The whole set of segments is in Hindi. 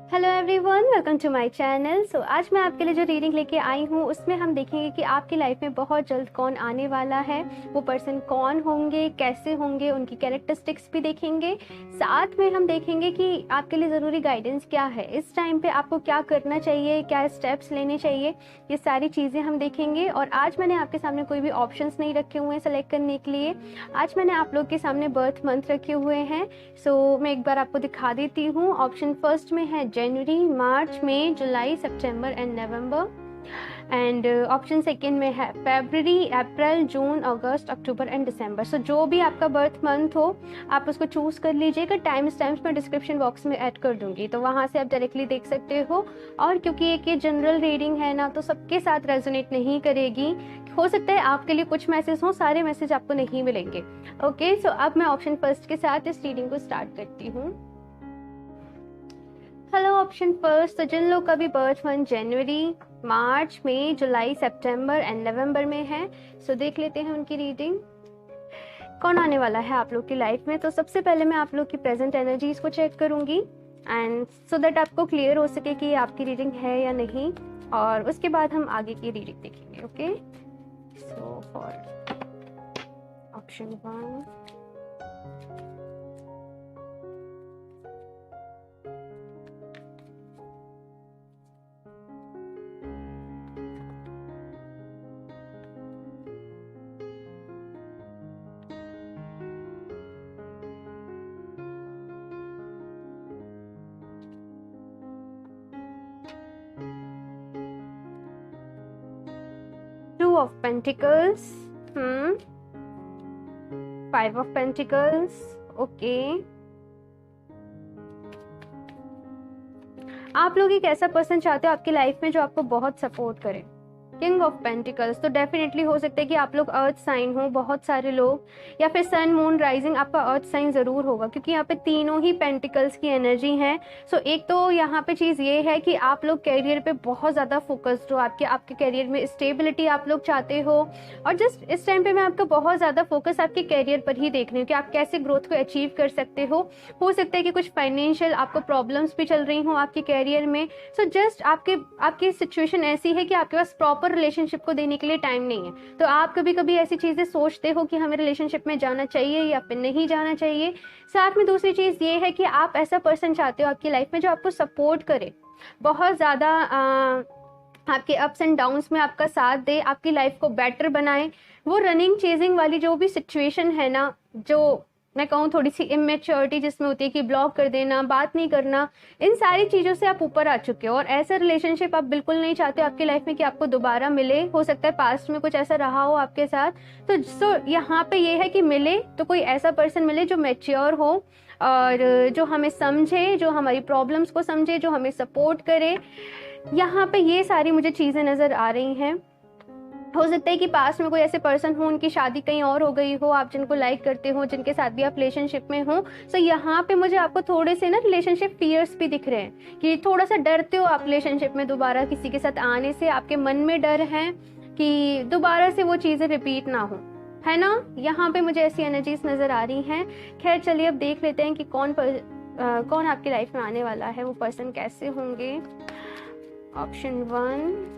Hello everyone, welcome to my channel. So आज मैं आपके लिए जो रीडिंग लेके आई हूँ उसमें हम देखेंगे कि आपकी लाइफ में बहुत जल्द कौन आने वाला है, वो पर्सन कौन होंगे, कैसे होंगे, उनकी कैरेक्टरिस्टिक्स भी देखेंगे। साथ में हम देखेंगे कि आपके लिए ज़रूरी गाइडेंस क्या है, इस टाइम पे आपको क्या करना चाहिए, क्या स्टेप्स लेने चाहिए, ये सारी चीज़ें हम देखेंगे। और आज मैंने आपके सामने कोई भी ऑप्शंस नहीं रखे हुए हैं सेलेक्ट करने के लिए। आज मैंने आप लोग के सामने बर्थ मंथ रखे हुए हैं। सो मैं एक बार आपको दिखा देती हूँ। ऑप्शन फर्स्ट में है जनवरी, मार्च, मई, जुलाई, सितंबर एंड नवंबर। एंड ऑप्शन सेकेंड में है फरवरी, अप्रैल, जून, अगस्त, अक्टूबर एंड दिसंबर। सो जो भी आपका बर्थ मंथ हो आप उसको चूज़ कर लीजिएगा। टाइम स्टैम्प्स मैं डिस्क्रिप्शन बॉक्स में ऐड कर दूंगी, तो वहाँ से आप डायरेक्टली देख सकते हो। और क्योंकि एक ये जनरल रीडिंग है ना, तो सबके साथ रेजोनेट नहीं करेगी। हो सकता है आपके लिए कुछ मैसेज हो, सारे मैसेज आपको नहीं मिलेंगे। ओके, सो अब मैं ऑप्शन फर्स्ट के साथ इस रीडिंग को स्टार्ट करती हूँ। हेलो ऑप्शन फर्स्ट, तो जिन लोग का भी बर्थ मंथ जनवरी, मार्च, मई, जुलाई, सितंबर एंड नवंबर में है, सो देख लेते हैं उनकी रीडिंग कौन आने वाला है आप लोग की लाइफ में। तो सबसे पहले मैं आप लोग की प्रेजेंट एनर्जीज को चेक करूंगी एंड सो दैट आपको क्लियर हो सके कि आपकी रीडिंग है या नहीं, और उसके बाद हम आगे की रीडिंग देखेंगे। Okay, so for option 1, Two of Pentacles, 5 of Pentacles, okay. आप लोग एक ऐसा पर्सन चाहते हो आपकी लाइफ में जो आपको बहुत सपोर्ट करे। किंग ऑफ पेंटिकल्स, तो डेफिनेटली हो सकता है कि आप लोग अर्थ साइन हो, बहुत सारे लोग, या फिर सन, मून, राइजिंग आपका अर्थ साइन ज़रूर होगा, क्योंकि यहाँ पे तीनों ही पेंटिकल्स की एनर्जी है। सो एक तो यहाँ पे चीज़ ये है कि आप लोग कैरियर पे बहुत ज़्यादा फोकस्ड हो, आपके कैरियर में स्टेबिलिटी आप लोग चाहते हो। और जस्ट इस टाइम पे मैं आपका बहुत ज़्यादा फोकस आपके कैरियर पर ही देख रही हूँ कि आप कैसे ग्रोथ को अचीव कर सकते हो सकता है कि कुछ फाइनेंशियल आपको प्रॉब्लम्स भी चल रही हों आपके कैरियर में। सो जस्ट आपकी सिचुएशन ऐसी है कि आपके पास प्रॉपर रिलेशनशिप को देने के लिए टाइम नहीं है। तो आप कभी कभी ऐसी चीजें सोचते हो कि हमें रिलेशनशिप में जाना चाहिए या फिर नहीं जाना चाहिए। साथ में दूसरी चीज ये है कि आप ऐसा पर्सन चाहते हो आपकी लाइफ में जो आपको सपोर्ट करे, बहुत ज्यादा आपके अप्स एंड डाउन्स में आपका साथ दे, आपकी लाइफ को बेटर बनाए। वो रनिंग चेजिंग वाली जो भी सिचुएशन है ना, जो मैं कहूँ थोड़ी सी इमेच्योरिटी जिसमें होती है कि ब्लॉक कर देना, बात नहीं करना, इन सारी चीज़ों से आप ऊपर आ चुके हो। और ऐसा रिलेशनशिप आप बिल्कुल नहीं चाहते आपकी लाइफ में कि आपको दोबारा मिले। हो सकता है पास्ट में कुछ ऐसा रहा हो आपके साथ। तो यहाँ पे ये है कि मिले तो कोई ऐसा पर्सन मिले जो मैच्योर हो और जो हमें समझे, जो हमारी प्रॉब्लम्स को समझे, जो हमें सपोर्ट करे। यहाँ पे ये सारी मुझे चीज़ें नज़र आ रही हैं। हो सकता है कि पास में कोई ऐसे पर्सन हो, उनकी शादी कहीं और हो गई हो, आप जिनको लाइक करते हो, जिनके साथ भी आप रिलेशनशिप में हो। सो यहाँ पे मुझे आपको थोड़े से ना रिलेशनशिप फियर्स भी दिख रहे हैं कि थोड़ा सा डरते हो आप रिलेशनशिप में दोबारा किसी के साथ आने से। आपके मन में डर है कि दोबारा से वो चीज़ें रिपीट ना हो, है ना। यहाँ पे मुझे ऐसी एनर्जीज नज़र आ रही हैं। खैर चलिए अब देख लेते हैं कि कौन आपकी लाइफ में आने वाला है, वो पर्सन कैसे होंगे। Option 1,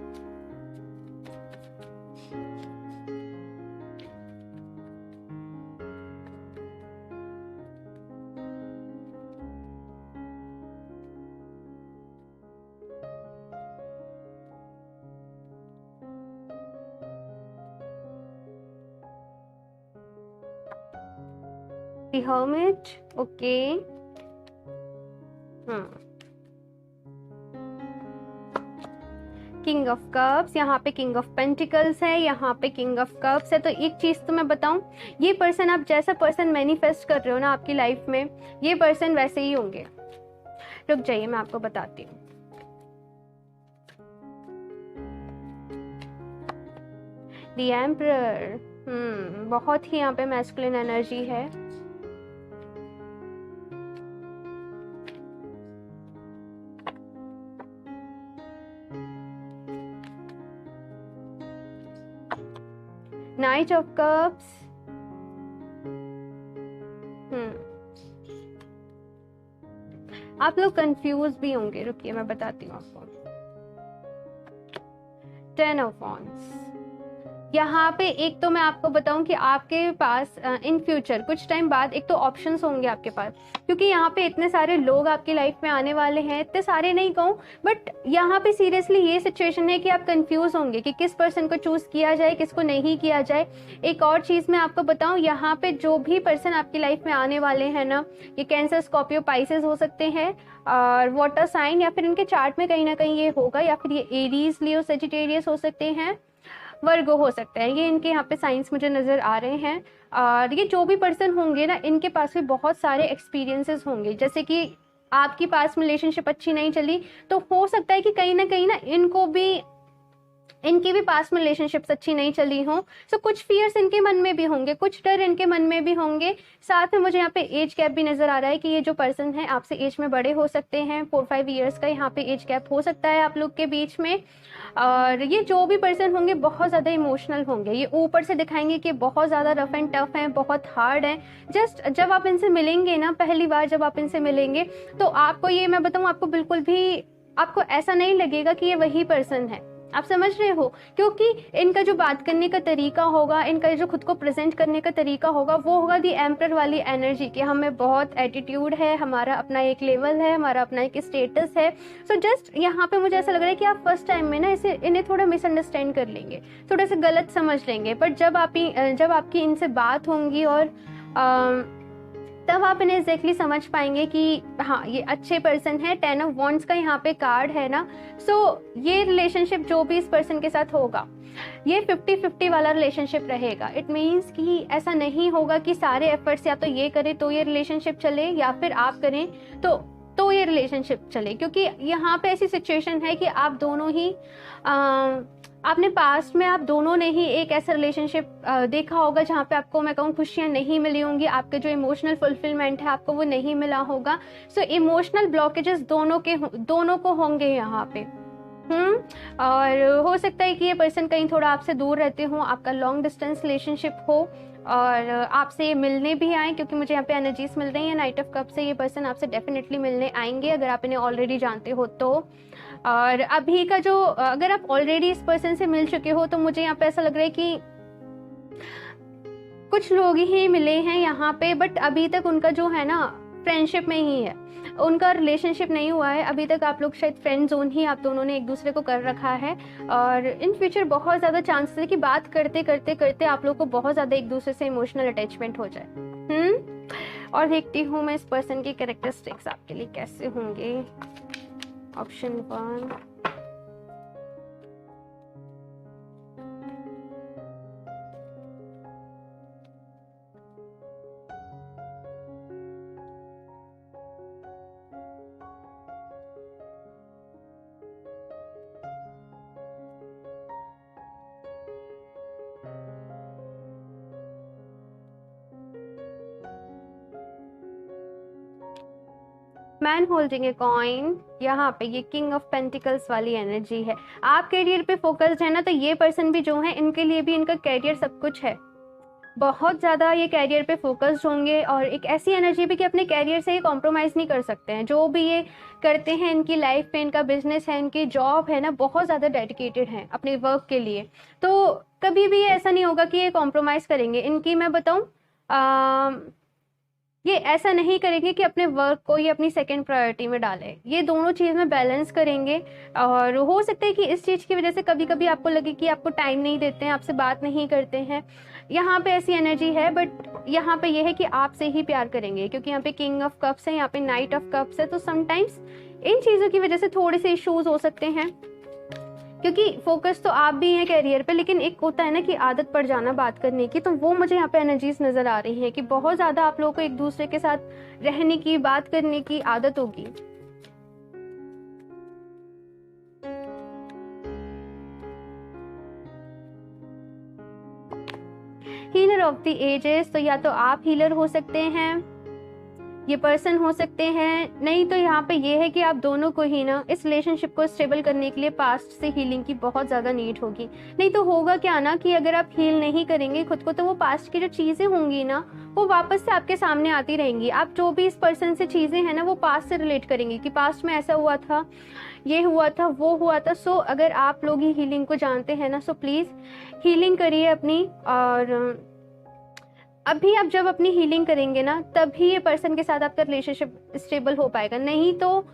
The Hermit, okay. King of cups, यहाँ पे किंग ऑफ पेंटिकल्स है, यहाँ पे किंग ऑफ कप्स है। तो एक चीज तो मैं बताऊं, ये पर्सन, आप जैसा पर्सन मैनिफेस्ट कर रहे हो ना आपकी लाइफ में, ये पर्सन वैसे ही होंगे। रुक जाइए मैं आपको बताती हूँ। द एम्परर, बहुत ही यहाँ पे मैस्कुलिन एनर्जी है। नाइट ऑफ कप्स, आप लोग कंफ्यूज भी होंगे। रुकिए मैं बताती हूँ आपको। 10 ऑफ वॉन्ड्स, यहाँ पे एक तो मैं आपको बताऊं कि आपके पास इन फ्यूचर कुछ टाइम बाद एक तो ऑप्शंस होंगे आपके पास, क्योंकि यहाँ पे इतने सारे लोग आपकी लाइफ में आने वाले हैं। इतने सारे नहीं कहूँ, बट यहाँ पे सीरियसली ये सिचुएशन है कि आप कंफ्यूज होंगे कि किस पर्सन को चूज किया जाए, किसको नहीं किया जाए। एक और चीज़ मैं आपको बताऊँ, यहाँ पे जो भी पर्सन आपकी लाइफ में आने वाले हैं ना, ये कैंसर, स्कॉर्पियो, पाइसेस हो सकते हैं, और वाटर साइन, या फिर इनके चार्ट में कहीं ना कहीं ये होगा, या फिर ये एरीज, लियो, सेजिटेरियस हो सकते हैं, वर्गो हो सकता है। ये इनके यहाँ पे साइंस मुझे नज़र आ रहे हैं। और ये जो भी पर्सन होंगे ना, इनके पास भी बहुत सारे एक्सपीरियंसेस होंगे। जैसे कि आपकी पास रिलेशनशिप अच्छी नहीं चली, तो हो सकता है कि कहीं ना इनकी भी पास में रिलेशनशिप्स अच्छी नहीं चली हों। सो कुछ फियर्स इनके मन में भी होंगे, कुछ डर इनके मन में भी होंगे। साथ में मुझे यहाँ पे एज गैप भी नज़र आ रहा है कि ये जो पर्सन है आपसे एज में बड़े हो सकते हैं। 4-5 ईयर्स का यहाँ पे एज गैप हो सकता है आप लोग के बीच में। और ये जो भी पर्सन होंगे बहुत ज़्यादा इमोशनल होंगे। ये ऊपर से दिखाएंगे कि बहुत ज़्यादा रफ एंड टफ हैं, बहुत हार्ड हैं। जस्ट जब आप इनसे मिलेंगे ना, पहली बार जब आप इनसे मिलेंगे, तो आपको ये मैं बताऊँ, आपको बिल्कुल भी आपको ऐसा नहीं लगेगा कि ये वही पर्सन है। आप समझ रहे हो, क्योंकि इनका जो बात करने का तरीका होगा, इनका जो खुद को प्रेजेंट करने का तरीका होगा, वो होगा दी एम्परर वाली एनर्जी कि हमें बहुत एटीट्यूड है, हमारा अपना एक लेवल है, हमारा अपना एक स्टेटस है। सो जस्ट यहाँ पे मुझे ऐसा लग रहा है कि आप फर्स्ट टाइम में ना इन्हें थोड़ा मिसअंडरस्टैंड कर लेंगे, थोड़ा सा गलत समझ लेंगे। बट जब आपकी इनसे बात होंगी और तब आप इन्हें एग्जैक्टली समझ पाएंगे कि हाँ ये अच्छे पर्सन है। 10 ऑफ वॉन्ड्स का यहाँ पे कार्ड है ना। सो ये रिलेशनशिप जो भी इस पर्सन के साथ होगा, ये 50-50 वाला रिलेशनशिप रहेगा। इट मीन्स कि ऐसा नहीं होगा कि सारे एफर्ट्स या तो ये करें तो ये रिलेशनशिप चले, या फिर आप करें तो ये रिलेशनशिप चले। क्योंकि यहाँ पे ऐसी सिचुएशन है कि आप दोनों ही आपने पास्ट में आप दोनों ने ही एक ऐसा रिलेशनशिप देखा होगा जहाँ पे आपको मैं कहूँ खुशियाँ नहीं मिली होंगी, आपके जो इमोशनल फुलफिलमेंट है आपको वो नहीं मिला होगा। सो इमोशनल ब्लॉकेजेस दोनों को होंगे यहाँ पे। और हो सकता है कि ये पर्सन कहीं थोड़ा आपसे दूर रहते हो, आपका लॉन्ग डिस्टेंस रिलेशनशिप हो और आपसे मिलने भी आए, क्योंकि मुझे यहाँ पे एनर्जीज मिल रही है नाइट ऑफ कप से। ये पर्सन आपसे डेफिनेटली मिलने आएंगे अगर आप इन्हें ऑलरेडी जानते हो तो। और अभी का जो अगर आप ऑलरेडी इस पर्सन से मिल चुके हो, तो मुझे यहाँ पे ऐसा लग रहा है कि कुछ लोग ही मिले हैं यहाँ पे, बट अभी तक उनका जो है ना फ्रेंडशिप में ही है, उनका रिलेशनशिप नहीं हुआ है अभी तक। आप लोग शायद फ्रेंड जोन ही आप दोनों ने एक दूसरे को कर रखा है। और इन फ्यूचर बहुत ज़्यादा चांसेस है कि बात करते करते करते आप लोग को बहुत ज़्यादा एक दूसरे से इमोशनल अटैचमेंट हो जाए। और देखती हूँ मैं इस पर्सन की कैरेक्टरिस्टिक्स आपके लिए कैसे होंगे। Option 1, man holding a coin. यहाँ पे ये किंग ऑफ पेंटिकल्स वाली एनर्जी है। आप करियर पे फोकस्ड है ना, तो ये पर्सन भी जो है इनके लिए भी इनका करियर सब कुछ है। बहुत ज़्यादा ये कैरियर पे फोकस्ड होंगे और एक ऐसी एनर्जी भी कि अपने कैरियर से ये कॉम्प्रोमाइज़ नहीं कर सकते हैं। जो भी ये करते हैं इनकी लाइफ में, इनका बिजनेस है, इनकी जॉब है ना, बहुत ज़्यादा डेडिकेटेड हैं अपने वर्क के लिए। तो कभी भी ऐसा नहीं होगा कि ये कॉम्प्रोमाइज़ करेंगे। इनकी मैं बताऊँ, ये ऐसा नहीं करेंगे कि अपने वर्क को ये अपनी सेकंड प्रायोरिटी में डालें। ये दोनों चीज़ में बैलेंस करेंगे। और हो सकता है कि इस चीज़ की वजह से कभी कभी आपको लगे कि आपको टाइम नहीं देते हैं, आपसे बात नहीं करते हैं। यहाँ पे ऐसी एनर्जी है, बट यहाँ पे ये है कि आपसे ही प्यार करेंगे, क्योंकि यहाँ पे किंग ऑफ कप्स है, यहाँ पे नाइट ऑफ कप्स है। तो समटाइम्स इन चीज़ों की वजह से थोड़े से इश्यूज हो सकते हैं, क्योंकि फोकस तो आप भी हैं कैरियर पे, लेकिन एक होता है ना कि आदत पड़ जाना बात करने की। तो वो मुझे यहाँ पे एनर्जीज नज़र आ रही हैं कि बहुत ज़्यादा आप लोगों को एक दूसरे के साथ रहने की, बात करने की आदत होगी। हीलर ऑफ द एजेस, तो या तो आप हीलर हो सकते हैं ये पर्सन हो सकते हैं, नहीं तो यहाँ पे ये है कि आप दोनों को ही ना इस रिलेशनशिप को स्टेबल करने के लिए पास्ट से हीलिंग की बहुत ज़्यादा नीड होगी। नहीं तो होगा क्या ना कि अगर आप हील नहीं करेंगे खुद को, तो वो पास्ट की जो चीज़ें होंगी ना वो वापस से आपके सामने आती रहेंगी। आप जो भी इस पर्सन से चीज़ें हैं ना वो पास्ट से रिलेट करेंगे कि पास्ट में ऐसा हुआ था, ये हुआ था, वो हुआ था। सो अगर आप लोग ही हीलिंग को जानते हैं ना, सो प्लीज़ हीलिंग करिए अपनी। और अभी आप जब अपनी हीलिंग करेंगे ना तभी ये पर्सन के साथ आपका रिलेशनशिप स्टेबल हो पाएगा, नहीं तो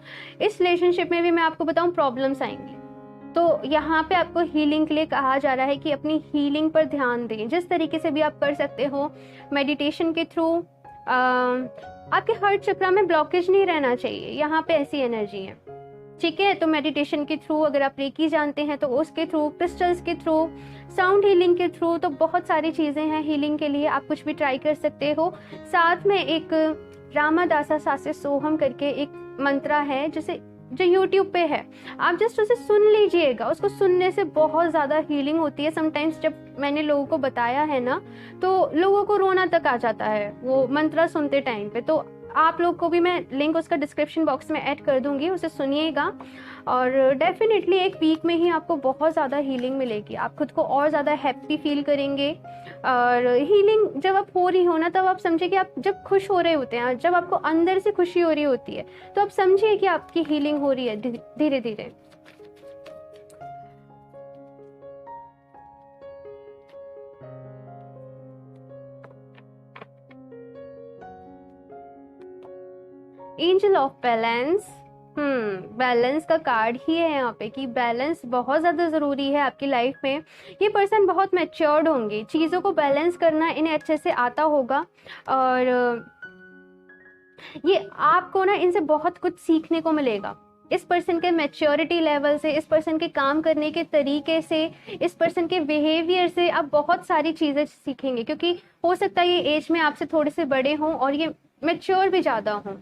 इस रिलेशनशिप में भी मैं आपको बताऊं प्रॉब्लम्स आएंगी। तो यहाँ पे आपको हीलिंग के लिए कहा जा रहा है कि अपनी हीलिंग पर ध्यान दें, जिस तरीके से भी आप कर सकते हो। मेडिटेशन के थ्रू आपके हार्ट चक्र में ब्लॉकेज नहीं रहना चाहिए, यहाँ पे ऐसी एनर्जी है, ठीक है। तो मेडिटेशन के थ्रू, अगर आप रेकी जानते हैं तो उसके थ्रू, क्रिस्टल्स के थ्रू, साउंड हीलिंग के थ्रू, तो बहुत सारी चीज़ें हैं हीलिंग के लिए, आप कुछ भी ट्राई कर सकते हो। साथ में एक रामादासा सासे सोहम करके एक मंत्रा है जो YouTube पे है, आप जस्ट उसे सुन लीजिएगा। उसको सुनने से बहुत ज़्यादा हीलिंग होती है। समटाइम्स जब मैंने लोगों को बताया है ना तो लोगों को रोना तक आ जाता है वो मंत्रा सुनते टाइम पे। तो आप लोग को भी मैं लिंक उसका डिस्क्रिप्शन बॉक्स में ऐड कर दूंगी, उसे सुनिएगा और डेफिनेटली एक वीक में ही आपको बहुत ज़्यादा हीलिंग मिलेगी। आप खुद को और ज़्यादा हैप्पी फील करेंगे। और हीलिंग जब आप हो रही हो ना तब आप समझिए कि आप जब खुश हो रहे होते हैं, जब आपको अंदर से खुशी हो रही होती है, तो आप समझिए कि आपकी हीलिंग हो रही है धीरे धीरे। एंजल ऑफ बैलेंस, बैलेंस का कार्ड ही है यहाँ पे कि बैलेंस बहुत ज़्यादा ज़रूरी है आपकी लाइफ में। ये पर्सन बहुत मैच्योर्ड होंगे, चीज़ों को बैलेंस करना इन्हें अच्छे से आता होगा और ये आपको ना इनसे बहुत कुछ सीखने को मिलेगा। इस पर्सन के मैच्योरिटी लेवल से, इस पर्सन के काम करने के तरीके से, इस पर्सन के बिहेवियर से आप बहुत सारी चीज़ें सीखेंगे, क्योंकि हो सकता है ये एज में आपसे थोड़े से बड़े हों और ये मैच्योर भी ज़्यादा हों।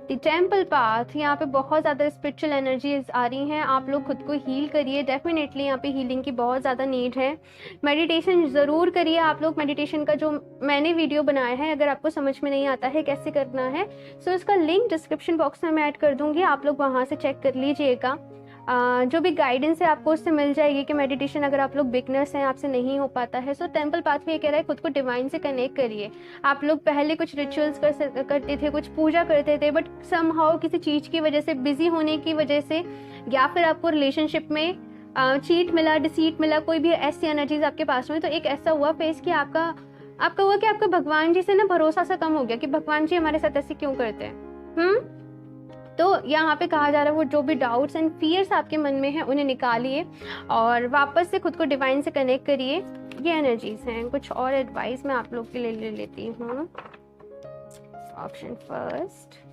द टेम्पल पाथ, यहाँ पे बहुत ज़्यादा स्पिरिचुअल एनर्जीज आ रही हैं। आप लोग खुद को हील करिए, डेफिनेटली यहाँ पे हीलिंग की बहुत ज़्यादा नीड है। मेडिटेशन ज़रूर करिए आप लोग। मेडिटेशन का जो मैंने वीडियो बनाया है, अगर आपको समझ में नहीं आता है कैसे करना है, सो इसका लिंक डिस्क्रिप्शन बॉक्स में मैं ऐड कर दूँगी, आप लोग वहाँ से चेक कर लीजिएगा। जो भी गाइडेंस है आपको उससे मिल जाएगी कि मेडिटेशन अगर आप लोग बिगनर्स हैं, आपसे नहीं हो पाता है। सो टेम्पल पाथ भी ये कह रहा है खुद को डिवाइन से कनेक्ट करिए। आप लोग पहले कुछ रिचुअल्स करते थे, कुछ पूजा करते थे, बट समहाउ किसी चीज़ की वजह से, बिजी होने की वजह से, या फिर आपको रिलेशनशिप में चीट मिला, डिसीट मिला, कोई भी ऐसी एनर्जीज आपके पास में, तो एक ऐसा हुआ फेस कि आपका हुआ कि आपका भगवान जी से ना भरोसा सा कम हो गया कि भगवान जी हमारे साथ ऐसे क्यों करते हैं। तो यहाँ पे कहा जा रहा है वो जो भी डाउट्स एंड फियर्स आपके मन में हैं उन्हें निकालिए और वापस से खुद को डिवाइन से कनेक्ट करिए। ये एनर्जीज हैं। कुछ और एडवाइस मैं आप लोग के लिए ले लेती हूँ। Option first,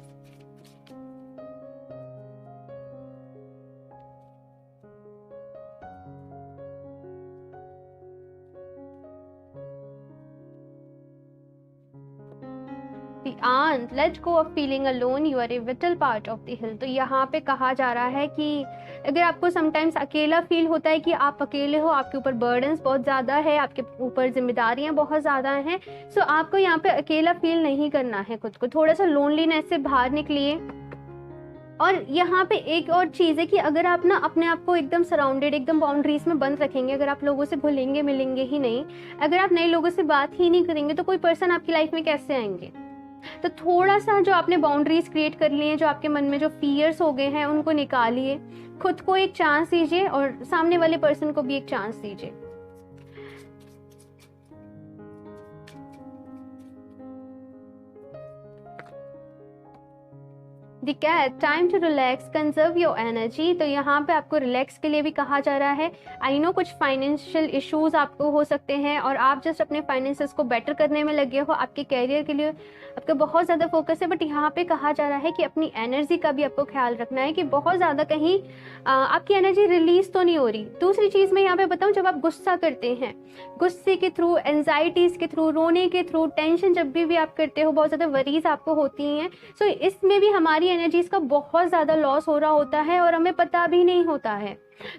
let go of feeling alone, you are a vital part of the hill. तो यहाँ पे कहा जा रहा है कि अगर आपको समटाइम्स अकेला फील होता है कि आप अकेले हो, आपके ऊपर बर्डन्स बहुत ज़्यादा है, आपके ऊपर जिम्मेदारियाँ बहुत ज़्यादा हैं, सो आपको यहाँ पे अकेला फील नहीं करना है। खुद को थोड़ा सा लोनलीनेस से बाहर निकलिए। और यहाँ पे एक और चीज़ है कि अगर आप ना अपने आप को एकदम सराउंडेड, एकदम बाउंड्रीज में बंद रखेंगे, अगर आप लोगों से घुलेंगे मिलेंगे ही नहीं, अगर आप नए लोगों से बात ही नहीं करेंगे, तो कोई पर्सन आपकी लाइफ में कैसे आएंगे। तो थोड़ा सा जो आपने बाउंड्रीज क्रिएट कर लिए हैं, जो आपके मन में जो फियर्स हो गए हैं, उनको निकालिए, खुद को एक चांस दीजिए और सामने वाले पर्सन को भी एक चांस दीजिए। The cat, time to relax, conserve your energy. तो यहाँ पे आपको रिलैक्स के लिए भी कहा जा रहा है। आई नो कुछ फाइनेंशियल इश्यूज आपको हो सकते हैं और आप जस्ट अपने फाइनेंसेस को बेटर करने में लगे हो, आपके कैरियर के लिए आपका बहुत ज़्यादा फोकस है, बट यहाँ पे कहा जा रहा है कि अपनी एनर्जी का भी आपको ख्याल रखना है कि बहुत ज़्यादा कहीं आपकी एनर्जी रिलीज तो नहीं हो रही। दूसरी चीज़ मैं यहाँ पे बताऊँ, जब आप गुस्सा करते हैं, गुस्से के थ्रू, एंजाइटीज़ के थ्रू, रोने के थ्रू, टेंशन जब भी आप करते हो, बहुत ज़्यादा वरीज आपको होती हैं, सो इसमें भी हमारी एनर्जीज का बहुत ज़्यादा लॉस हो रहा होता है और हमें पता भी नहीं होता है।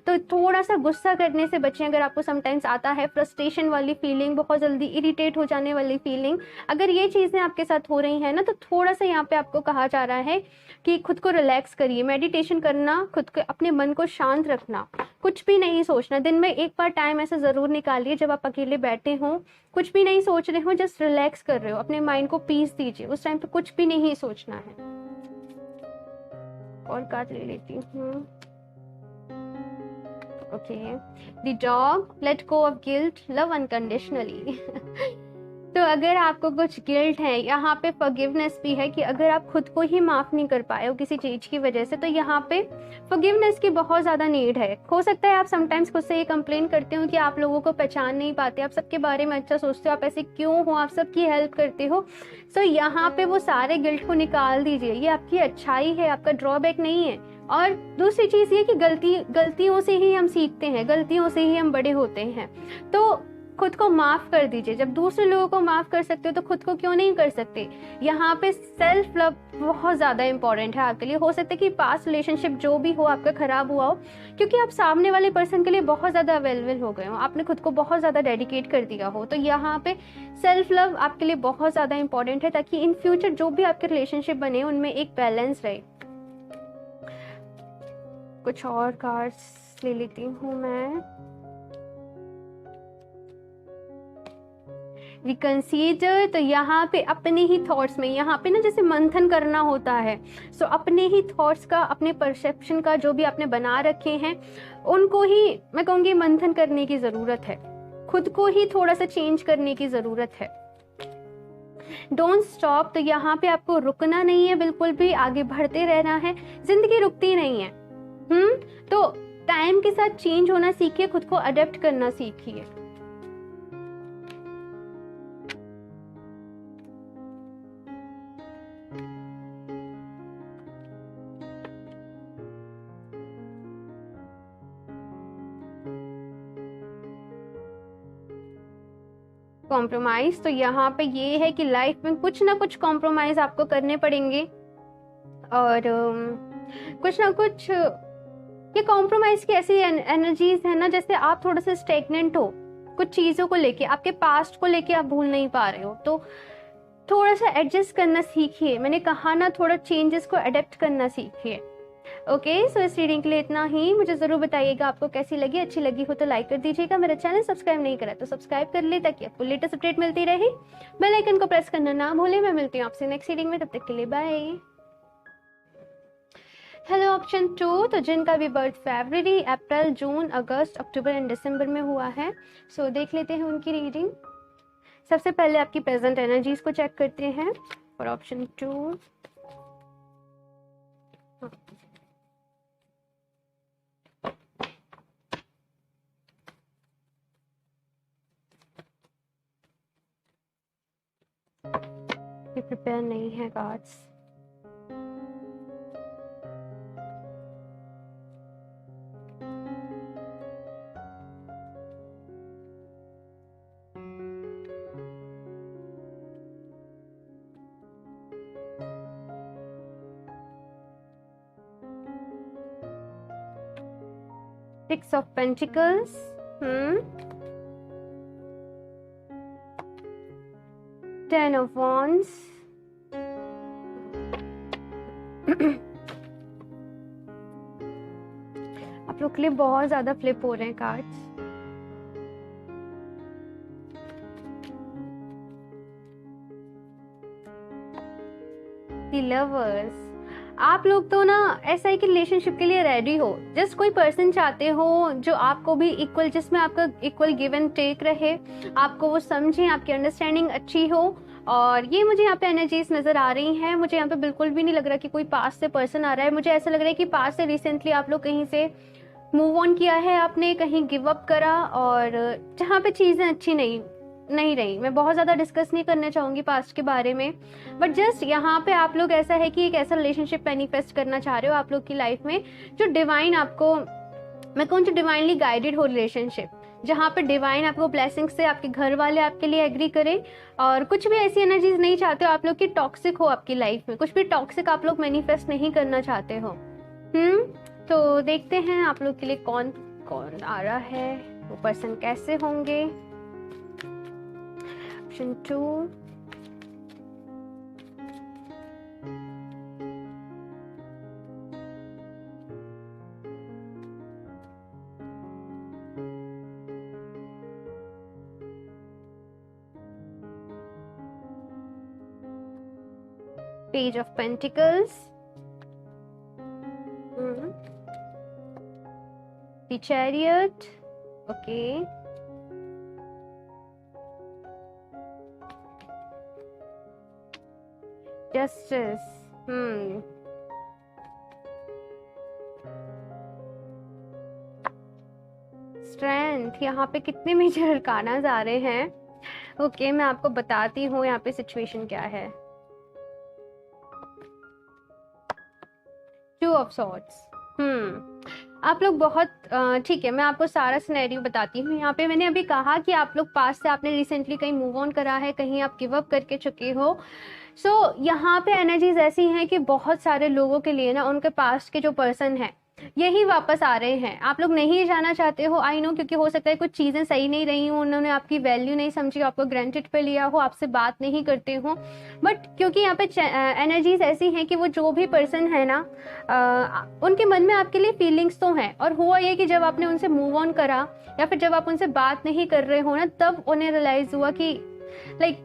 तो थोड़ा सा गुस्सा करने से बचें। अगर आपको समटाइम्स आता है फ्रस्ट्रेशन वाली फीलिंग, बहुत जल्दी इरिटेट हो जाने वाली फीलिंग, अगर ये चीज़ें आपके साथ हो रही हैं ना, तो थोड़ा सा यहाँ पे आपको कहा जा रहा है कि खुद को रिलैक्स करिए, मेडिटेशन करना, खुद को, अपने मन को शांत रखना, कुछ भी नहीं सोचना। दिन में एक बार टाइम ऐसा ज़रूर निकालिए जब आप अकेले बैठे हों, कुछ भी नहीं सोच रहे हो, जस्ट रिलैक्स कर रहे हो, अपने माइंड को पीस दीजिए, उस टाइम पे कुछ भी नहीं सोचना है। और कार्ड ले लेती हूँ। Okay, the dog, late go of guilt, love unconditionally. तो अगर आपको कुछ गिल्ट है, यहाँ पे फॉरगिवनेस भी है कि अगर आप खुद को ही माफ़ नहीं कर पाए हो किसी चीज़ की वजह से, तो यहाँ पे फॉरगिवनेस की बहुत ज़्यादा नीड है। हो सकता है आप समटाइम्स खुद से ये कंप्लेन करते हो कि आप लोगों को पहचान नहीं पाते, आप सबके बारे में अच्छा सोचते हो, आप ऐसे क्यों हो, आप सबकी हेल्प करते हो। सो यहाँ पे वो सारे गिल्ट को निकाल दीजिए, ये आपकी अच्छाई है, आपका ड्रॉबैक नहीं है। और दूसरी चीज़ ये कि गलतियों से ही हम सीखते हैं, गलतियों से ही हम बड़े होते हैं। तो खुद को माफ़ कर दीजिए। जब दूसरे लोगों को माफ़ कर सकते हो तो खुद को क्यों नहीं कर सकते। यहाँ पे सेल्फ लव बहुत ज़्यादा इंपॉर्टेंट है आपके लिए। हो सकता है कि पास्ट रिलेशनशिप जो भी हो आपका ख़राब हुआ हो, क्योंकि आप सामने वाले पर्सन के लिए बहुत ज़्यादा अवेलेबल हो गए हो, आपने खुद को बहुत ज़्यादा डेडिकेट कर दिया हो। तो यहाँ पे सेल्फ लव आपके लिए बहुत ज़्यादा इंपॉर्टेंट है, ताकि इन फ्यूचर जो भी आपके रिलेशनशिप बने उनमें एक बैलेंस रहे। कुछ और कार्ड्स ले लेती हूँ मैं। रिकंसीडर, तो यहाँ पे अपने ही थॉट्स में, यहाँ पे ना जैसे मंथन करना होता है। सो अपने ही थॉट्स का, अपने परसेप्शन का जो भी आपने बना रखे हैं, उनको ही मैं कहूँगी मंथन करने की ज़रूरत है। खुद को ही थोड़ा सा चेंज करने की ज़रूरत है। डोंट स्टॉप, तो यहाँ पे आपको रुकना नहीं है, बिल्कुल भी आगे बढ़ते रहना है। जिंदगी रुकती नहीं है। तो टाइम के साथ चेंज होना सीखिए, खुद को अडेप्ट करना सीखिए। कॉम्प्रोमाइज, तो यहाँ पे ये है कि लाइफ में कुछ ना कुछ कॉम्प्रोमाइज आपको करने पड़ेंगे, और कुछ ना कुछ ये कॉम्प्रोमाइज की ऐसी एनर्जीज है ना, जैसे आप थोड़ा सा स्टेगनेंट हो कुछ चीज़ों को लेके, आपके पास्ट को लेके आप भूल नहीं पा रहे हो, तो थोड़ा सा एडजस्ट करना सीखिए। मैंने कहा ना, थोड़ा चेंजेस को अडेप्ट करना सीखिए। ओके, सो इस रीडिंग के लिए इतना ही। मुझे ज़रूर बताइएगा आपको कैसी लगी। अच्छी लगी हो तो लाइक कर दीजिएगा। मेरा चैनल सब्सक्राइब नहीं करा तो सब्सक्राइब कर ले, ताकि आपको लेटेस्ट अपडेट मिलती रहे। बेल आइकन को प्रेस करना ना भूलें। मैं मिलती हूँ आपसे नेक्स्ट रीडिंग में, तब तक के लिए बाय। हेलो ऑप्शन 2, तो जिनका भी birth February, April, June, August, October and दिसंबर में हुआ है, सो देख लेते हैं उनकी रीडिंग। सबसे पहले आपकी प्रेजेंट एनर्जीज को चेक करते हैं फॉर ऑप्शन 2। ये प्रिपेयर नहीं है cards. Six of Pentacles, Ten of Wands, आप लोग के लिए बहुत ज्यादा फ्लिप हो रहे हैं कार्ड्स। The Lovers, आप लोग तो ना ऐसा है कि रिलेशनशिप के लिए रेडी हो, जस्ट कोई पर्सन चाहते हो जो आपको भी इक्वल, जिसमें आपका इक्वल गिव एंड टेक रहे, आपको वो समझें, आपकी अंडरस्टैंडिंग अच्छी हो। और ये मुझे यहाँ पे एनर्जीज नज़र आ रही हैं। मुझे यहाँ पे बिल्कुल भी नहीं लग रहा कि कोई पास से पर्सन आ रहा है। मुझे ऐसा लग रहा है कि पास से रिसेंटली आप लोग कहीं से मूव ऑन किया है, आपने कहीं गिव अप करा, और जहाँ पे चीज़ें अच्छी नहीं रही। मैं बहुत ज़्यादा डिस्कस नहीं करना चाहूँगी पास्ट के बारे में, बट जस्ट यहाँ पे आप लोग ऐसा है कि एक ऐसा रिलेशनशिप मैनिफेस्ट करना चाह रहे हो आप लोग की लाइफ में, जो डिवाइन आपको, मैं कहूँ जो डिवाइनली गाइडेड हो रिलेशनशिप, जहाँ पे डिवाइन आपको ब्लेसिंग से आपके घर वाले आपके लिए एग्री करें, और कुछ भी ऐसी एनर्जीज नहीं चाहते हो आप लोग की टॉक्सिक हो आपकी लाइफ में, कुछ भी टॉक्सिक आप लोग मैनिफेस्ट नहीं करना चाहते हो। तो देखते हैं आप लोग के लिए कौन कौन आ रहा है, वो पर्सन कैसे होंगे। Option 2, Page of Pentacles, the Chariot, okay, Justice, Strength। यहाँ पे कितने मेजर अरकानास आ रहे हैं। ओके, मैं आपको बताती हूँ यहाँ पे सिचुएशन क्या है। 2 ऑफ सॉर्ड्स। आप लोग बहुत ठीक है, मैं आपको सारा सिनेरियो बताती हूँ। यहाँ पे मैंने अभी कहा कि आप लोग पास से आपने रिसेंटली कहीं मूव ऑन करा है, कहीं आप गिव अप करके चुके हो। यहाँ पे एनर्जीज ऐसी हैं कि बहुत सारे लोगों के लिए ना उनके पास्ट के जो पर्सन है यही वापस आ रहे हैं। आप लोग नहीं जाना चाहते हो, आई नो, क्योंकि हो सकता है कुछ चीज़ें सही नहीं रही हो, उन्होंने आपकी वैल्यू नहीं समझी, आपको ग्रांटेड पे लिया हो, आपसे बात नहीं करते हो। बट क्योंकि यहाँ पे एनर्जीज ऐसी हैं कि वो जो भी पर्सन है ना, उनके मन में आपके लिए फीलिंग्स तो हैं। और हुआ ये कि जब आपने उनसे मूव ऑन करा या फिर जब आप उनसे बात नहीं कर रहे हो ना, तब उन्हें रियलाइज हुआ कि लाइक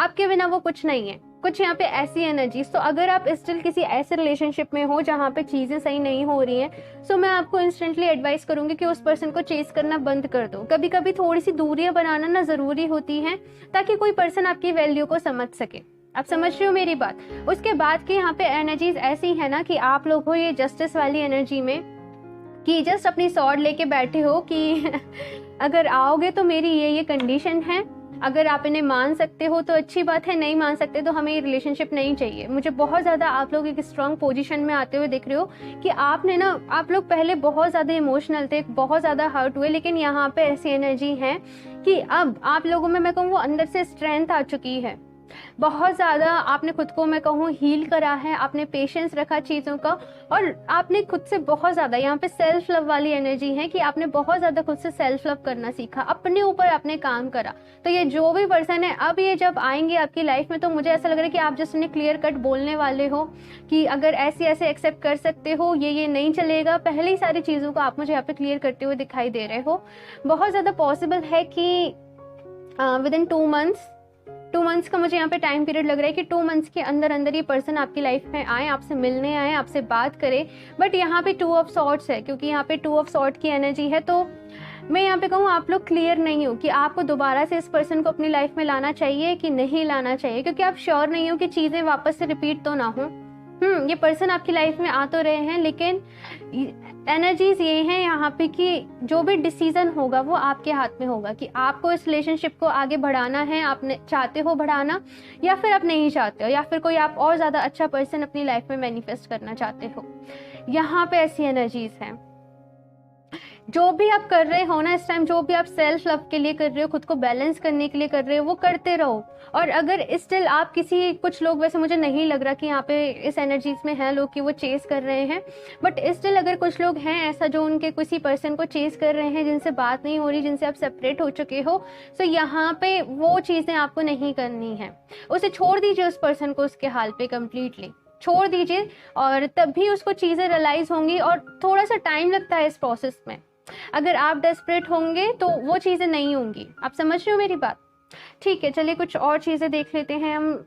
आपके बिना वो कुछ नहीं है। कुछ यहाँ पे ऐसी एनर्जीज। तो अगर आप स्टिल किसी ऐसे रिलेशनशिप में हो जहाँ पे चीजें सही नहीं हो रही हैं, सो मैं आपको इंस्टेंटली एडवाइस करूंगी कि उस पर्सन को चेस करना बंद कर दो। कभी कभी थोड़ी सी दूरियां बनाना ना जरूरी होती है, ताकि कोई पर्सन आपकी वैल्यू को समझ सके। आप समझ रहे हो मेरी बात। उसके बाद की यहाँ पे एनर्जीज ऐसी है ना कि आप लोग हो ये जस्टिस वाली एनर्जी में, कि जस्ट अपनी सॉर्ड लेके बैठे हो कि अगर आओगे तो मेरी ये कंडीशन है, अगर आप इन्हें मान सकते हो तो अच्छी बात है, नहीं मान सकते तो हमें ये रिलेशनशिप नहीं चाहिए। मुझे बहुत ज़्यादा आप लोग एक स्ट्रांग पोजीशन में आते हुए दिख रहे हो कि आपने ना, आप लोग पहले बहुत ज़्यादा इमोशनल थे, बहुत ज़्यादा हर्ट हुए, लेकिन यहाँ पे ऐसी एनर्जी है कि अब आप लोगों में मैं कहूँ वो अंदर से स्ट्रेंथ आ चुकी है। बहुत ज़्यादा आपने खुद को मैं कहूँ हील करा है, आपने पेशेंस रखा चीज़ों का, और आपने खुद से बहुत ज़्यादा यहाँ पे सेल्फ लव वाली एनर्जी है कि आपने बहुत ज़्यादा खुद से सेल्फ लव करना सीखा, अपने ऊपर आपने काम करा। तो ये जो भी पर्सन है, अब ये जब आएंगे आपकी लाइफ में, तो मुझे ऐसा लग रहा है कि आप जस्ट उन्हें क्लियर कट बोलने वाले हो कि अगर ऐसे ऐसे एक्सेप्ट कर सकते हो, ये नहीं चलेगा। पहले ही सारी चीज़ों को आप मुझे यहाँ पे क्लियर करते हुए दिखाई दे रहे हो। बहुत ज़्यादा पॉसिबल है कि विद इन 2 मंथ्स का मुझे यहाँ पे टाइम पीरियड लग रहा है कि 2 मंथ्स के अंदर अंदर ये पर्सन आपकी लाइफ में आए, आपसे मिलने आए, आपसे बात करे। बट यहाँ पे 2 ऑफ सॉर्ड्स है, क्योंकि यहाँ पे 2 ऑफ सॉर्ड की एनर्जी है। तो मैं यहाँ पे कहूँ आप लोग क्लियर नहीं हो कि आपको दोबारा से इस पर्सन को अपनी लाइफ में लाना चाहिए कि नहीं लाना चाहिए, क्योंकि आप श्योर नहीं हो कि चीज़ें वापस से रिपीट तो ना हो। ये पर्सन आपकी लाइफ में आ तो रहे हैं, लेकिन एनर्जीज ये हैं यहाँ पे कि जो भी डिसीजन होगा वो आपके हाथ में होगा कि आपको इस रिलेशनशिप को आगे बढ़ाना है, आप चाहते हो बढ़ाना, या फिर आप नहीं चाहते हो, या फिर कोई आप और ज़्यादा अच्छा पर्सन अपनी लाइफ में मैनिफेस्ट करना चाहते हो। यहाँ पे ऐसी एनर्जीज हैं। जो भी आप कर रहे हो ना इस टाइम, जो भी आप सेल्फ लव के लिए कर रहे हो, खुद को बैलेंस करने के लिए कर रहे हो, वो करते रहो। और अगर स्टिल आप कुछ लोग, वैसे मुझे नहीं लग रहा कि यहाँ पे इस एनर्जीज में हैं लोग कि वो चेस कर रहे हैं, बट स्टिल अगर कुछ लोग हैं ऐसा जो उनके किसी पर्सन को चेस कर रहे हैं, जिनसे बात नहीं हो रही, जिनसे आप सेपरेट हो चुके हो, तो यहाँ पे वो चीज़ें आपको नहीं करनी है। उसे छोड़ दीजिए, उस पर्सन को उसके हाल पे कम्प्लीटली छोड़ दीजिए, और तभी उसको चीज़ें रियलाइज होंगी। और थोड़ा सा टाइम लगता है इस प्रोसेस में। अगर आप डेस्परेट होंगे तो वो चीज़ें नहीं होंगी। आप समझ रहे हो मेरी बात? ठीक है, चलिए कुछ और चीज़ें देख लेते हैं हम।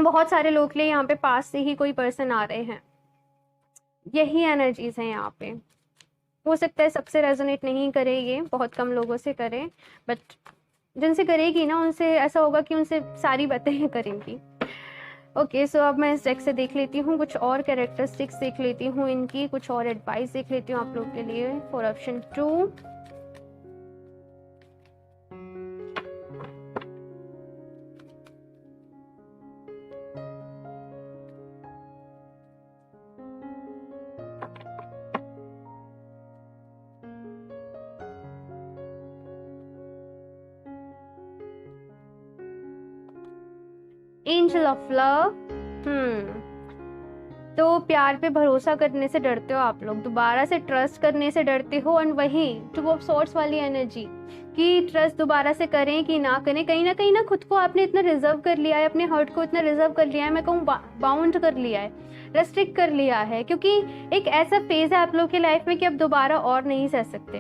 बहुत सारे लोग के लिए यहाँ पे पास से ही कोई पर्सन आ रहे हैं, यही एनर्जीज हैं यहाँ पे। हो सकता है सबसे रेजोनेट नहीं करे, ये बहुत कम लोगों से करे, बट जिनसे करेगी ना उनसे ऐसा होगा कि उनसे सारी बातें करेंगी। ओके, सो अब मैं इस डेक से देख लेती हूँ, कुछ और कैरेक्टरिस्टिक्स देख लेती हूँ इनकी, कुछ और एडवाइस देख लेती हूँ आप लोग के लिए for option 2। Angel of love. तो प्यार पे भरोसा करने से डरते हो आप लोग, दोबारा से ट्रस्ट करने से डरते हो। और वही टू ऑफ सॉर्ड्स वाली एनर्जी कि ट्रस्ट दोबारा से करें कि ना करें, कहीं ना खुद को आपने इतना रिजर्व कर लिया है, अपने हर्ट को इतना रिजर्व कर लिया है, मैं कहूँ बाउंड कर लिया है, रेस्ट्रिक्ट कर लिया है, क्योंकि एक ऐसा फेज है आप लोग की लाइफ में कि अब दोबारा और नहीं सह सकते,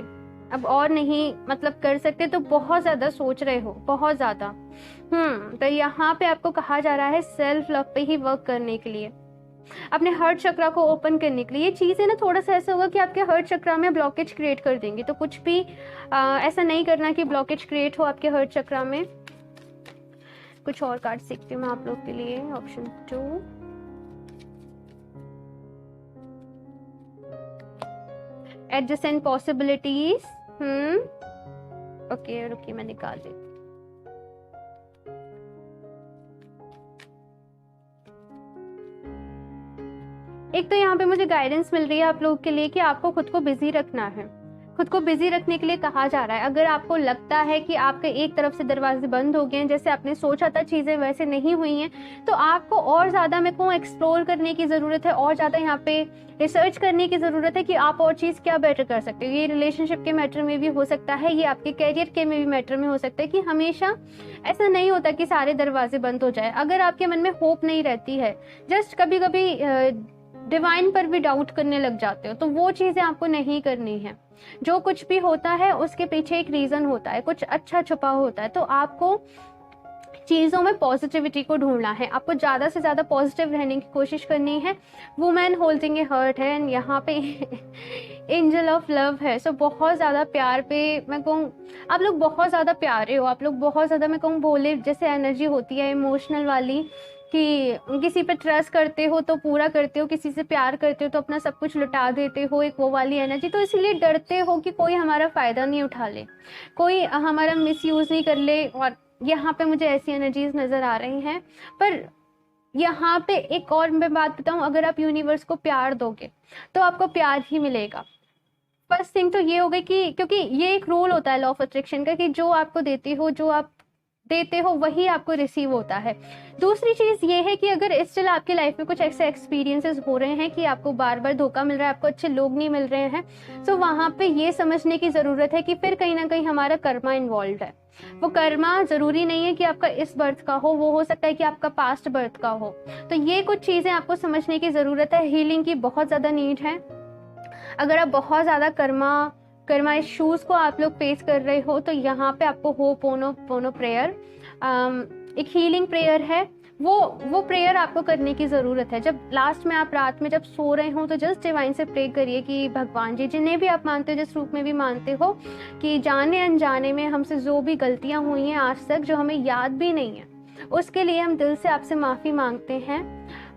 अब और नहीं मतलब कर सकते, तो बहुत ज़्यादा सोच रहे हो, बहुत ज़्यादा। तो यहाँ पे आपको कहा जा रहा है सेल्फ लव पे ही वर्क करने के लिए, अपने हर्ट चक्रा को ओपन करने के लिए। ये चीज़ है ना, थोड़ा सा ऐसा होगा कि आपके हर्ट चक्रा में ब्लॉकेज क्रिएट कर देंगे, तो कुछ भी ऐसा नहीं करना कि ब्लॉकेज क्रिएट हो आपके हर्ट चक्रा में। कुछ और कार्ड सीखती हूँ मैं आप लोग के लिए। Option 2, adjacent possibilities. ओके रुकिए मैं निकाल देती। एक तो यहाँ पे मुझे गाइडेंस मिल रही है आप लोगों के लिए कि आपको खुद को बिजी रखना है, खुद को बिजी रखने के लिए कहा जा रहा है। अगर आपको लगता है कि आपके एक तरफ से दरवाजे बंद हो गए हैं, जैसे आपने सोचा था चीज़ें वैसे नहीं हुई हैं, तो आपको और ज़्यादा मेरे को एक्सप्लोर करने की ज़रूरत है, और ज़्यादा यहाँ पे रिसर्च करने की ज़रूरत है कि आप और चीज़ क्या बेटर कर सकते हो। ये रिलेशनशिप के मैटर में भी हो सकता है, ये आपके करियर के में भी मैटर में हो सकता है कि हमेशा ऐसा नहीं होता कि सारे दरवाजे बंद हो जाए। अगर आपके मन में होप नहीं रहती है, जस्ट कभी कभी डिवाइन पर भी डाउट करने लग जाते हो, तो वो चीज़ें आपको नहीं करनी है। जो कुछ भी होता है उसके पीछे एक रीज़न होता है, कुछ अच्छा छुपा होता है, तो आपको चीज़ों में पॉजिटिविटी को ढूंढना है, आपको ज़्यादा से ज़्यादा पॉजिटिव रहने की कोशिश करनी है। वुमेन होल्डिंग ए हर्ट है, एंड यहाँ पे एंजल ऑफ लव है। सो बहुत ज़्यादा प्यार पे मैं कहूँ आप लोग बहुत ज़्यादा प्यारे हो, आप लोग बहुत ज़्यादा मैं कहूँ भोले जैसे एनर्जी होती है इमोशनल वाली, कि किसी पे ट्रस्ट करते हो तो पूरा करते हो, किसी से प्यार करते हो तो अपना सब कुछ लुटा देते हो, एक वो वाली एनर्जी। तो इसलिए डरते हो कि कोई हमारा फ़ायदा नहीं उठा ले, कोई हमारा मिसयूज़ नहीं कर ले। और यहाँ पे मुझे ऐसी एनर्जीज नज़र आ रही हैं। पर यहाँ पे एक और मैं बात बताऊँ, अगर आप यूनिवर्स को प्यार दोगे तो आपको प्यार ही मिलेगा। फर्स्ट थिंग तो ये हो गई कि क्योंकि ये एक रूल होता है लॉ ऑफ अट्रैक्शन का कि जो आपको देते हो, जो आप देते हो वही आपको रिसीव होता है। दूसरी चीज़ ये है कि अगर स्टिल आपकी लाइफ में कुछ ऐसे एक्सपीरियंसेस हो रहे हैं कि आपको बार बार धोखा मिल रहा है, आपको अच्छे लोग नहीं मिल रहे हैं, तो वहाँ पे ये समझने की ज़रूरत है कि फिर कहीं ना कहीं हमारा कर्मा इन्वॉल्व है। वो कर्मा ज़रूरी नहीं है कि आपका इस बर्थ का हो, वो हो सकता है कि आपका पास्ट बर्थ का हो। तो ये कुछ चीज़ें आपको समझने की ज़रूरत है। हीलिंग की बहुत ज़्यादा नीड है। अगर आप बहुत ज़्यादा कर्मा इश्यूज को आप लोग फेस कर रहे हो, तो यहाँ पे आपको होपोनोपोनो प्रेयर, एक हीलिंग प्रेयर है, वो प्रेयर आपको करने की ज़रूरत है। जब लास्ट में आप रात में जब सो रहे हो तो जस्ट डिवाइन से प्रे करिए कि भगवान जी, जिन्हें भी आप मानते हो, जिस रूप में भी मानते हो, कि जाने अनजाने में हमसे जो भी गलतियाँ हुई हैं आज तक, जो हमें याद भी नहीं है, उसके लिए हम दिल से आपसे माफ़ी मांगते हैं,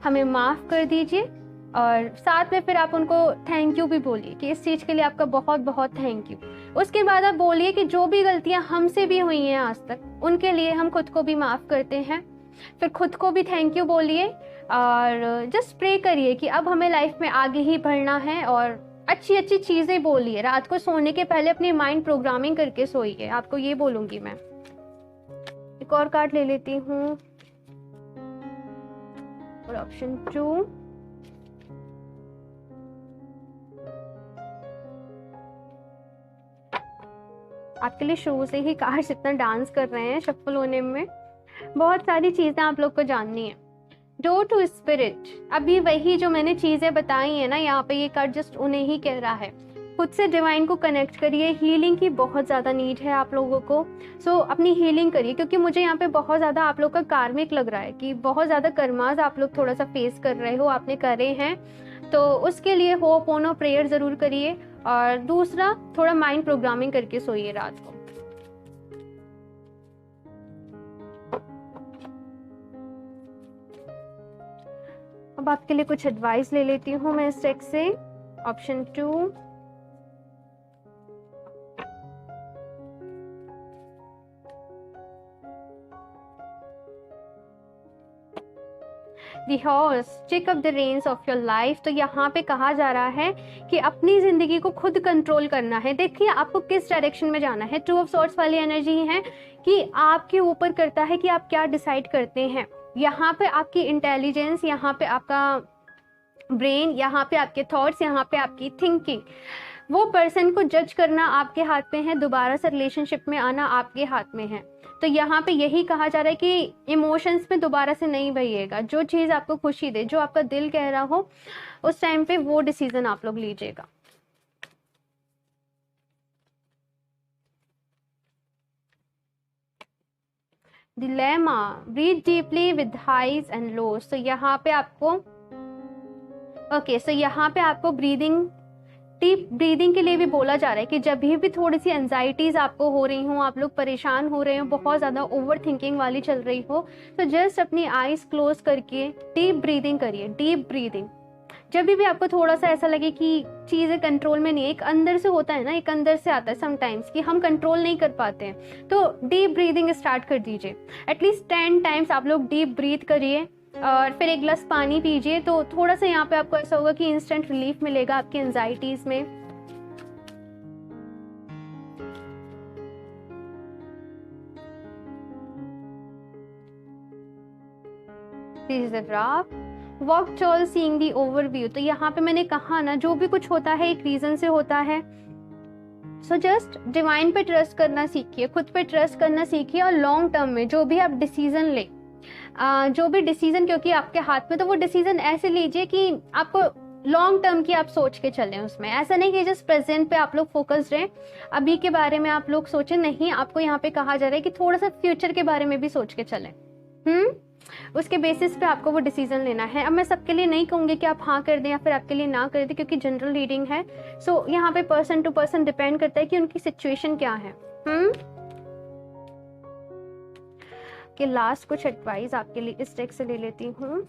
हमें माफ़ कर दीजिए। और साथ में फिर आप उनको थैंक यू भी बोलिए कि इस चीज़ के लिए आपका बहुत बहुत थैंक यू। उसके बाद आप बोलिए कि जो भी गलतियां हमसे भी हुई हैं आज तक, उनके लिए हम खुद को भी माफ़ करते हैं। फिर खुद को भी थैंक यू बोलिए और जस्ट प्रे करिए कि अब हमें लाइफ में आगे ही बढ़ना है। और अच्छी अच्छी चीज़ें बोलिए। रात को सोने के पहले अपनी माइंड प्रोग्रामिंग करके सोइए, आपको ये बोलूँगी मैं। एक और कार्ड ले लेती हूँ, और ऑप्शन 2, आपके लिए शुरू से ही कार्ड्स इतना डांस कर रहे हैं शफल होने में। बहुत सारी चीज़ें आप लोग को जाननी है। डोर टू स्पिरिट, अभी वही जो मैंने चीज़ें बताई हैं ना, यहाँ पे ये कार्ड जस्ट उन्हें ही कह रहा है। खुद से डिवाइन को कनेक्ट करिए। हीलिंग की बहुत ज़्यादा नीड है आप लोगों को। सो अपनी हीलिंग करिए, क्योंकि मुझे यहाँ पे बहुत ज़्यादा आप लोग का कार्मिक लग रहा है कि बहुत ज़्यादा कर्मास आप लोग थोड़ा सा फेस कर रहे हो, आपने करे हैं। तो उसके लिए होपोनो प्रेयर ज़रूर करिए। और दूसरा, थोड़ा माइंड प्रोग्रामिंग करके सोइए रात को। अब आपके लिए कुछ एडवाइस ले लेती हूँ मैं इस टेक्स्ट से। Option 2, The horse, take up the reins of your life। तो यहाँ पे कहा जा रहा है कि अपनी जिंदगी को खुद कंट्रोल करना है। देखिए आपको किस डायरेक्शन में जाना है। 2 ऑफ सॉर्ड्स वाली एनर्जी है कि आपके ऊपर करता है कि आप क्या डिसाइड करते हैं। यहाँ पे आपकी इंटेलिजेंस, यहाँ पे आपका ब्रेन, यहाँ पे आपके थॉट्स, यहाँ पे आपकी थिंकिंग, वो पर्सन को जज करना आपके हाथ में है, दोबारा से रिलेशनशिप में आना आपके हाथ में है। तो यहाँ पे यही कहा जा रहा है कि इमोशंस में दोबारा से नहीं बहिएगा। जो चीज़ आपको खुशी दे, जो आपका दिल कह रहा हो, उस टाइम पे वो डिसीजन आप लोग लीजिएगा। Dilemma, breathe deeply with highs and lows. तो यहाँ पे आपको सो यहाँ पे आपको डीप ब्रीदिंग के लिए भी बोला जा रहा है कि जब भी थोड़ी सी एंजाइटीज आपको हो रही हो, आप लोग परेशान हो रहे हो, बहुत ज़्यादा ओवर थिंकिंग वाली चल रही हो, तो जस्ट अपनी आईज क्लोज करके डीप ब्रीदिंग करिए। डीप ब्रीदिंग जब भी आपको थोड़ा सा ऐसा लगे कि चीज़ें कंट्रोल में नहीं है, एक अंदर से होता है ना, एक अंदर से आता है समटाइम्स कि हम कंट्रोल नहीं कर पाते हैं, तो डीप ब्रीदिंग स्टार्ट कर दीजिए। एटलीस्ट 10 टाइम्स आप लोग डीप ब्रीथ करिए और फिर एक गिलास पानी पीजिए। तो थोड़ा सा यहाँ पे आपको ऐसा होगा कि इंस्टेंट रिलीफ मिलेगा आपकी एंजाइटीज में। वॉक टॉल सीइंग दी ओवरव्यू। तो यहाँ पे मैंने कहा ना, जो भी कुछ होता है एक रीजन से होता है। सो जस्ट डिवाइन पे ट्रस्ट करना सीखिए, खुद पे ट्रस्ट करना सीखिए, और लॉन्ग टर्म में जो भी आप डिसीजन ले, जो भी डिसीजन क्योंकि आपके हाथ में, तो वो डिसीजन ऐसे लीजिए कि आपको लॉन्ग टर्म की आप सोच के चलें उसमें। ऐसा नहीं कि जस्ट प्रेजेंट पे आप लोग फोकस रहें, अभी के बारे में आप लोग सोचें नहीं। आपको यहाँ पे कहा जा रहा है कि थोड़ा सा फ्यूचर के बारे में भी सोच के चलें। उसके बेसिस पे आपको वो डिसीजन लेना है। अब मैं सबके लिए नहीं कहूँगी कि आप हाँ कर दें या फिर आपके लिए ना कर दें, क्योंकि जनरल रीडिंग है। सो यहाँ पे पर्सन टू पर्सन डिपेंड करता है कि उनकी सिचुएशन क्या है। कि लास्ट कुछ एडवाइस आपके लिए इस टेक्स्ट से ले लेती हूँ।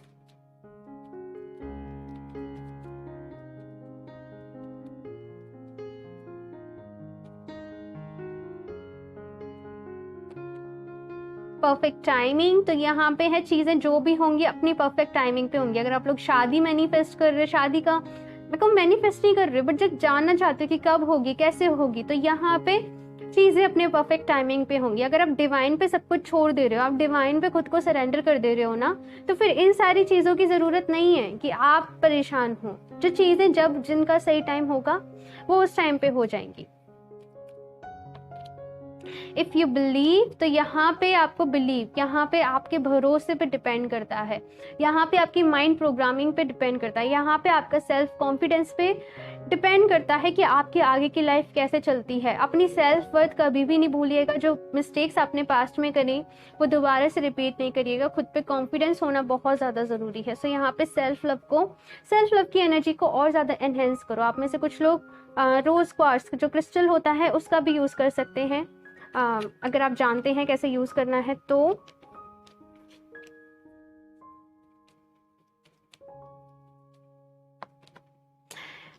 Perfect timing. तो यहाँ पे है चीजें जो भी होंगी अपनी परफेक्ट टाइमिंग पे होंगी। अगर आप लोग शादी मैनिफेस्ट कर रहे, शादी का मैं कहूँ मैनिफेस्ट नहीं कर रहे, बट जब जानना चाहते हो कि कब होगी, कैसे होगी, तो यहाँ पे चीजें अपने परफेक्ट टाइमिंग पे होंगी। अगर आप डिवाइन पे सब कुछ छोड़ दे रहे हो, आप डिवाइन पे खुद को सरेंडर कर दे रहे हो ना, तो फिर इन सारी चीजों की जरूरत नहीं है कि आप परेशान हो। जो चीजें जब जिनका सही टाइम होगा वो उस टाइम पे हो जाएंगी। इफ यू बिलीव, तो यहाँ पे आपको बिलीव, यहाँ पे आपके भरोसे पे डिपेंड करता है, यहाँ पे आपकी माइंड प्रोग्रामिंग पे डिपेंड करता है, यहाँ पे आपका सेल्फ कॉन्फिडेंस पे डिपेंड करता है कि आपकी आगे की लाइफ कैसे चलती है। अपनी सेल्फ वर्थ कभी भी नहीं भूलिएगा। जो मिस्टेक्स आपने पास्ट में करी वो दोबारा से रिपीट नहीं करिएगा। खुद पे कॉन्फिडेंस होना बहुत ज़्यादा ज़रूरी है। सो यहाँ पे सेल्फ लव की एनर्जी को और ज़्यादा एनहेंस करो। आप में से कुछ लोग रोज क्वार्ट्स जो क्रिस्टल होता है उसका भी यूज़ कर सकते हैं, अगर आप जानते हैं कैसे यूज़ करना है तो।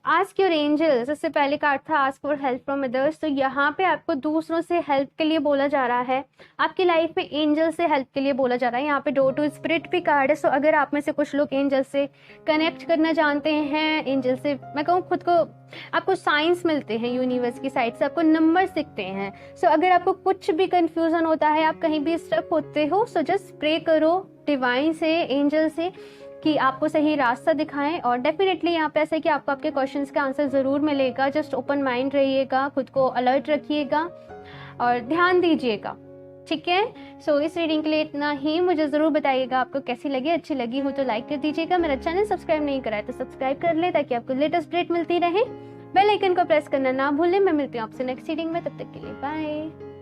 आस्क योर एंजल्स, इससे पहले कार्ड था ask for help from others. तो यहाँ पे आपको दूसरों से हेल्प के लिए बोला जा रहा है। आपकी लाइफ में एंजल से हेल्प के लिए बोला जा रहा है। यहाँ पे डोर टू स्पिरिट भी कार्ड है। सो अगर आप में से कुछ लोग एंजल से कनेक्ट करना जानते हैं, एंजल से मैं कहूँ खुद को, आपको साइंस मिलते हैं यूनिवर्स की साइड से, आपको नंबर दिखते हैं। सो अगर आपको कुछ भी कंफ्यूजन होता है, आप कहीं भी स्टक होते हो, सो जस्ट प्रे करो डिवाइन से, एंजल से, कि आपको सही रास्ता दिखाएं। और डेफिनेटली यहाँ पे ऐसा है कि आपको आपके क्वेश्चंस का आंसर ज़रूर मिलेगा। जस्ट ओपन माइंड रहिएगा, खुद को अलर्ट रखिएगा और ध्यान दीजिएगा, ठीक है। सो इस रीडिंग के लिए इतना ही। मुझे ज़रूर बताइएगा आपको कैसी लगी। अच्छी लगी हो तो लाइक कर दीजिएगा। मेरा चैनल सब्सक्राइब नहीं करा है तो सब्सक्राइब कर ले, ताकि आपको लेटेस्ट अपडेट मिलती रहे। बेल आइकन को प्रेस करना ना भूलें। मैं मिलती हूँ आपसे नेक्स्ट रीडिंग में, तब तक के लिए बाय।